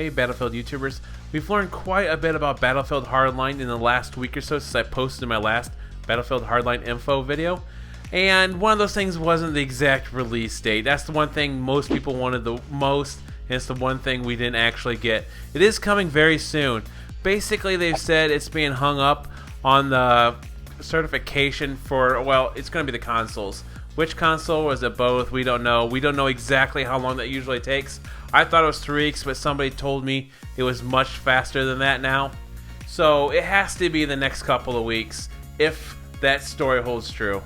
Hey Battlefield YouTubers, we've learned quite a bit about Battlefield Hardline in the last week or so since I posted my last Battlefield Hardline info video. And one of those things wasn't the exact release date. That's the one thing most people wanted the most, and it's the one thing we didn't actually get. It is coming very soon. Basically, they've said it's being hung up on the certification for, well, it's going to be the consoles. Which console? Was it both? We don't know. We don't know exactly how long that usually takes. I thought it was 3 weeks, but somebody told me it was much faster than that now. So it has to be the next couple of weeks if that story holds true.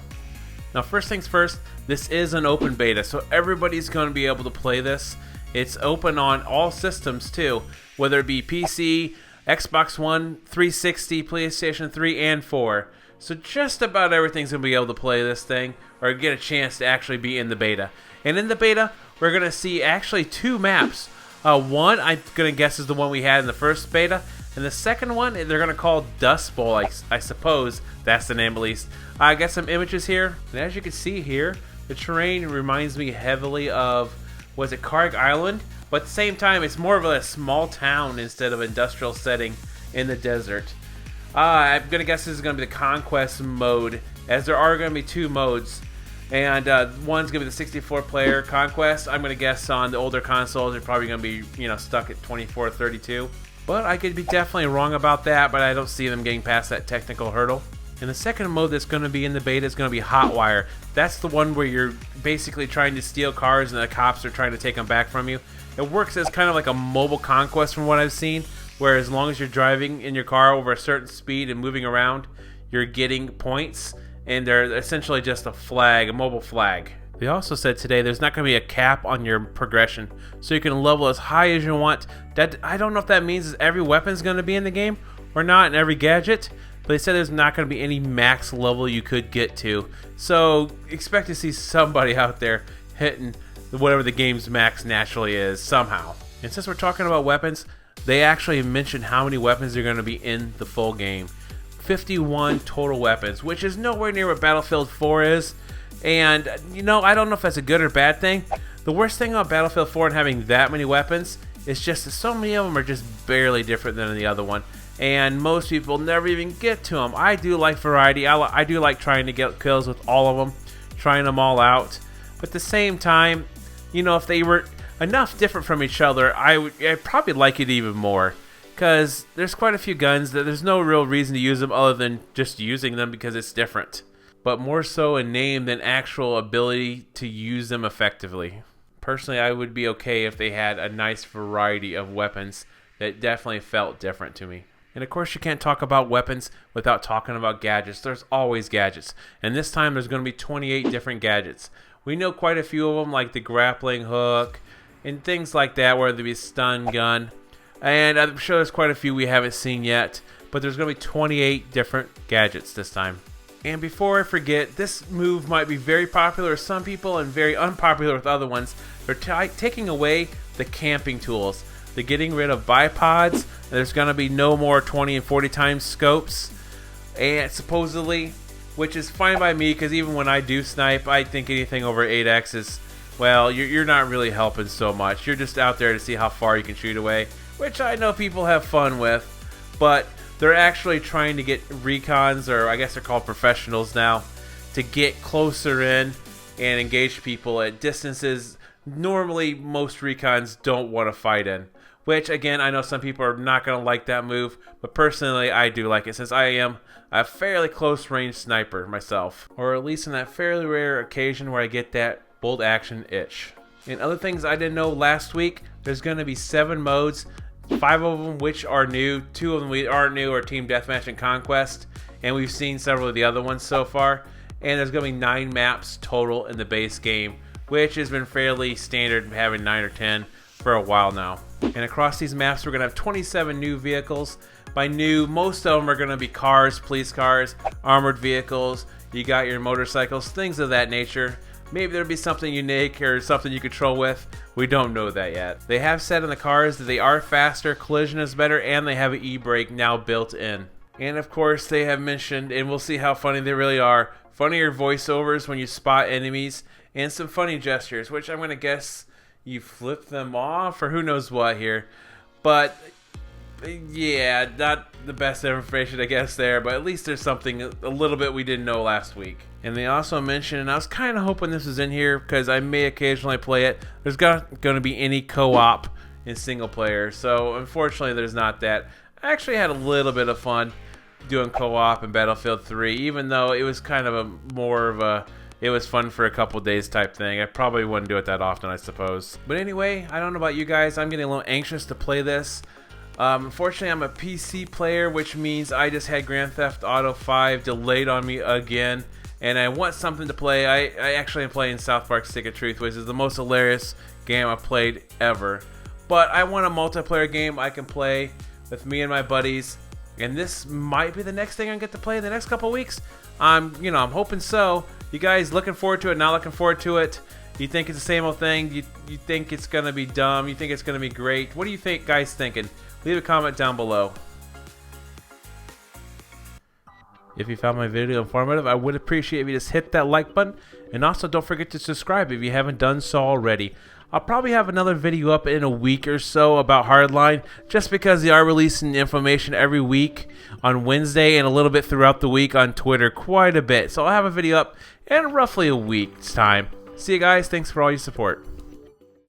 Now, first things first, this is an open beta, so everybody's going to be able to play this. It's open on all systems too, whether it be PC, Xbox One, 360, PlayStation 3, and 4. So just about everything's going to be able to play this thing or get a chance to actually be in the beta. And in the beta, we're going to see actually 2 maps. One, I'm going to guess, is the one we had in the first beta. And the second one, they're going to call Dust Bowl, I suppose. That's the name at least. I got some images here. And as you can see here, the terrain reminds me heavily of, was it Karg Island? But at the same time, it's more of a small town instead of industrial setting in the desert. I'm going to guess this is going to be the Conquest mode, as there are going to be 2 modes. And one's going to be the 64-player Conquest. I'm going to guess on the older consoles, they're probably going to be, stuck at 24 or 32. But I could be definitely wrong about that, but I don't see them getting past that technical hurdle. And the second mode that's going to be in the beta is going to be Hotwire. That's the one where you're basically trying to steal cars and the cops are trying to take them back from you. It works as kind of like a mobile conquest from what I've seen, where as long as you're driving in your car over a certain speed and moving around, you're getting points, and they're essentially just a flag, a mobile flag. They also said today there's not going to be a cap on your progression, so you can level as high as you want. That, I don't know if that means every weapon's going to be in the game or not, and every gadget, but they said there's not going to be any max level you could get to. So expect to see somebody out there hitting whatever the game's max naturally is somehow. And since we're talking about weapons, they actually mentioned how many weapons are going to be in the full game. 51 total weapons, which is nowhere near what Battlefield 4 is. And, I don't know if that's a good or bad thing. The worst thing about Battlefield 4 and having that many weapons is just that so many of them are just barely different than the other one. And most people never even get to them. I do like variety. I do like trying to get kills with all of them, trying them all out. But at the same time, if they were enough different from each other, I'd probably like it even more. Because there's quite a few guns that there's no real reason to use them other than just using them because it's different. But more so in name than actual ability to use them effectively. Personally, I would be okay if they had a nice variety of weapons that definitely felt different to me. And of course, you can't talk about weapons without talking about gadgets. There's always gadgets. And this time, there's going to be 28 different gadgets. We know quite a few of them, like the grappling hook and things like that, whether it be stun gun. And I'm sure there's quite a few we haven't seen yet. But there's going to be 28 different gadgets this time. And before I forget, this move might be very popular with some people and very unpopular with other ones. They're taking away the camping tools. They're getting rid of bipods. There's going to be no more 20 and 40 times scopes. And supposedly, which is fine by me, because even when I do snipe, I think anything over 8x is, well, you're not really helping so much. You're just out there to see how far you can shoot away, which I know people have fun with. But they're actually trying to get recons, or I guess they're called professionals now, to get closer in and engage people at distances normally most recons don't want to fight in. Which, again, I know some people are not going to like that move, but personally I do like it since I am a fairly close range sniper myself. Or at least in that fairly rare occasion where I get that bolt action itch. And other things I didn't know last week, there's going to be 7 modes. 5 of them which are new, 2 of them aren't new, are Team Deathmatch and Conquest, and we've seen several of the other ones so far. And there's going to be 9 maps total in the base game, which has been fairly standard, having 9 or 10 for a while now. And across these maps we're going to have 27 new vehicles. By new, most of them are going to be cars, police cars, armored vehicles, you got your motorcycles, things of that nature. Maybe there'll be something unique or something you control with. We don't know that yet. They have said in the cars that they are faster, collision is better, and they have an e-brake now built in. And of course they have mentioned, and we'll see how funny they really are, funnier voiceovers when you spot enemies, and some funny gestures, which I'm going to guess you flip them off or who knows what here. But yeah, not the best information I guess there, but at least there's something a little bit we didn't know last week. And they also mentioned, and I was kind of hoping this was in here because I may occasionally play it, there's not going to be any co-op in single player, so unfortunately there's not that. I actually had a little bit of fun doing co-op in Battlefield 3, even though it was kind of it was fun for a couple days type thing. I probably wouldn't do it that often, I suppose. But anyway, I don't know about you guys, I'm getting a little anxious to play this. Unfortunately, I'm a PC player, which means I just had Grand Theft Auto 5 delayed on me again, and I want something to play. I actually am playing South Park Stick of Truth, which is the most hilarious game I've played ever. But I want a multiplayer game I can play with me and my buddies, and this might be the next thing I get to play in the next couple weeks. I'm hoping so. You guys looking forward to it? Not looking forward to it? You think it's the same old thing? You think it's gonna be dumb? You think it's gonna be great? What do you think, guys? Thinking? Leave a comment down below. If you found my video informative, I would appreciate if you just hit that like button, and also don't forget to subscribe if you haven't done so already. I'll probably have another video up in a week or so about Hardline, just because they are releasing information every week on Wednesday and a little bit throughout the week on Twitter, quite a bit. So I'll have a video up in roughly a week's time. See you guys. Thanks for all your support.